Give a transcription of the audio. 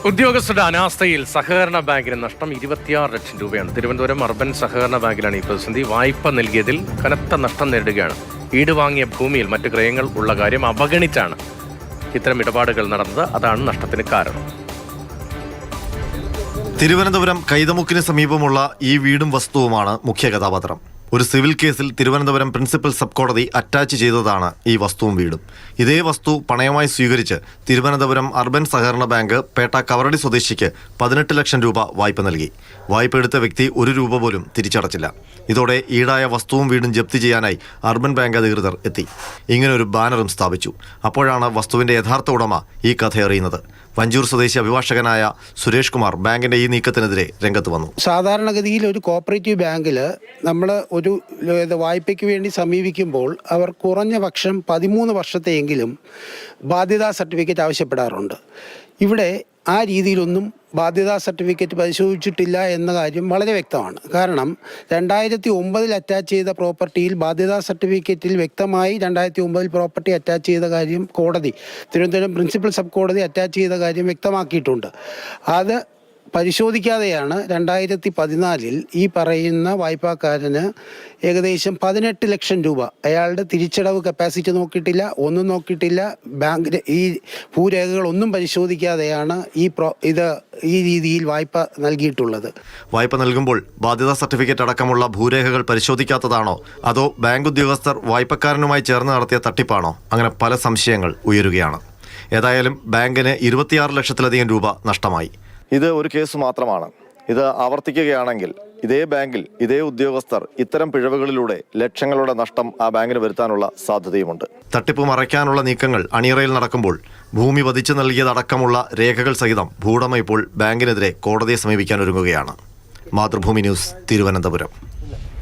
ഉദ്യോഗസ്ഥരുടെ അനാസ്ഥയിൽ സഹകരണ ബാങ്കിന് നഷ്ടം 26 ലക്ഷം രൂപയാണ്. തിരുവനന്തപുരം അർബൻ സഹകരണ ബാങ്കിലാണ് ഈ പ്രതിസന്ധി. വായ്പ നൽകിയതിൽ കനത്ത നഷ്ടം നേരിടുകയാണ്. ഈട് വാങ്ങിയ ഭൂമിയിൽ മറ്റു ക്രയങ്ങൾ ഉള്ള കാര്യം അവഗണിച്ചാണ് ഇത്തരം ഇടപാടുകൾ നടന്നത്. അതാണ് നഷ്ടത്തിന് കാരണം. തിരുവനന്തപുരം കൈതമുക്കിന് സമീപമുള്ള ഈ വീടും വസ്തുവുമാണ് മുഖ്യ കഥാപാത്രം. ഒരു സിവിൽ കേസിൽ തിരുവനന്തപുരം പ്രിൻസിപ്പൽ സബ് കോടതി അറ്റാച്ച് ചെയ്തതാണ് ഈ വസ്തുവും വീടും. ഇതേ വസ്തു പണയമായി സ്വീകരിച്ച് തിരുവനന്തപുരം അർബൻ സഹകരണ ബാങ്ക് പേട്ട കവറടി സ്വദേശിക്ക് 18 ലക്ഷം രൂപ വായ്പ നൽകി. വായ്പ എടുത്ത വ്യക്തി 1 രൂപ പോലും തിരിച്ചടച്ചില്ല. ഇതോടെ ഈടായ വസ്തുവും വീടും ജപ്തി ചെയ്യാനായി അർബൻ ബാങ്ക് അധികൃതർ എത്തി. ഇങ്ങനൊരു ബാനറും സ്ഥാപിച്ചു. അപ്പോഴാണ് വസ്തുവിന്റെ യഥാർത്ഥ ഉടമ ഈ കഥയറിയുന്നത്. വഞ്ചൂർ സ്വദേശി അഭിഭാഷകനായ സുരേഷ് കുമാർ ബാങ്കിന്റെ ഈ നീക്കത്തിനെതിരെ രംഗത്ത് വന്നു. സാധാരണഗതിയിൽ ഒരു കോപ്പറേറ്റീവ് ബാങ്കിൽ നമ്മൾ ഒരു വായ്പയ്ക്ക് വേണ്ടി സമീപിക്കുമ്പോൾ അവർ കുറഞ്ഞ പക്ഷം 13 വർഷത്തെയെങ്കിലും ബാധ്യതാ സർട്ടിഫിക്കറ്റ് ആവശ്യപ്പെടാറുണ്ട്. ഇവിടെ ആ രീതിയിലൊന്നും ബാധ്യതാ സർട്ടിഫിക്കറ്റ് പരിശോധിച്ചിട്ടില്ല എന്ന കാര്യം വളരെ വ്യക്തമാണ്. കാരണം 2009 അറ്റാച്ച് ചെയ്ത പ്രോപ്പർട്ടിയിൽ ബാധ്യതാ സർട്ടിഫിക്കറ്റിൽ വ്യക്തമായി 2009 പ്രോപ്പർട്ടി അറ്റാച്ച് ചെയ്ത കാര്യം കോടതി, തിരുവനന്തപുരം പ്രിൻസിപ്പൽ സബ് കോടതി അറ്റാച്ച് ചെയ്ത കാര്യം വ്യക്തമാക്കിയിട്ടുണ്ട്. അത് പരിശോധിക്കാതെയാണ് 2014 ഈ പറയുന്ന വായ്പാക്കാരന് ഏകദേശം 18 ലക്ഷം രൂപ, അയാളുടെ തിരിച്ചടവ് കപ്പാസിറ്റി നോക്കിയിട്ടില്ല, ഒന്നും നോക്കിയിട്ടില്ല, ബാങ്കിൻ്റെ ഈ ഭൂരേഖകളൊന്നും പരിശോധിക്കാതെയാണ് ഈ രീതിയിൽ വായ്പ നൽകിയിട്ടുള്ളത്. വായ്പ നൽകുമ്പോൾ ബാധ്യതാ സർട്ടിഫിക്കറ്റ് അടക്കമുള്ള ഭൂരേഖകൾ പരിശോധിക്കാത്തതാണോ, അതോ ബാങ്ക് ഉദ്യോഗസ്ഥർ വായ്പക്കാരനുമായി ചേർന്ന് നടത്തിയ തട്ടിപ്പാണോ? അങ്ങനെ പല സംശയങ്ങൾ ഉയരുകയാണ്. ഏതായാലും ബാങ്കിന് 26 ലക്ഷത്തിലധികം രൂപ നഷ്ടമായി. ഇത് ഒരു കേസ് മാത്രമാണ്. ഇത് ആവർത്തിക്കുകയാണെങ്കിൽ ഇതേ ബാങ്കിൽ ഇതേ ഉദ്യോഗസ്ഥർ ഇത്തരം പിഴവുകളിലൂടെ ലക്ഷങ്ങളുടെ നഷ്ടം ആ ബാങ്കിന് വരുത്താനുള്ള സാധ്യതയുമുണ്ട്. തട്ടിപ്പ് മറയ്ക്കാനുള്ള നീക്കങ്ങൾ അണിയറയിൽ നടക്കുമ്പോൾ ഭൂമി വധിച്ചു നൽകിയതടക്കമുള്ള രേഖകൾ സഹിതം ഭൂവുടമ ഇപ്പോൾ ബാങ്കിനെതിരെ കോടതിയെ സമീപിക്കാൻ ഒരുങ്ങുകയാണ്. മാതൃഭൂമി ന്യൂസ്, തിരുവനന്തപുരം.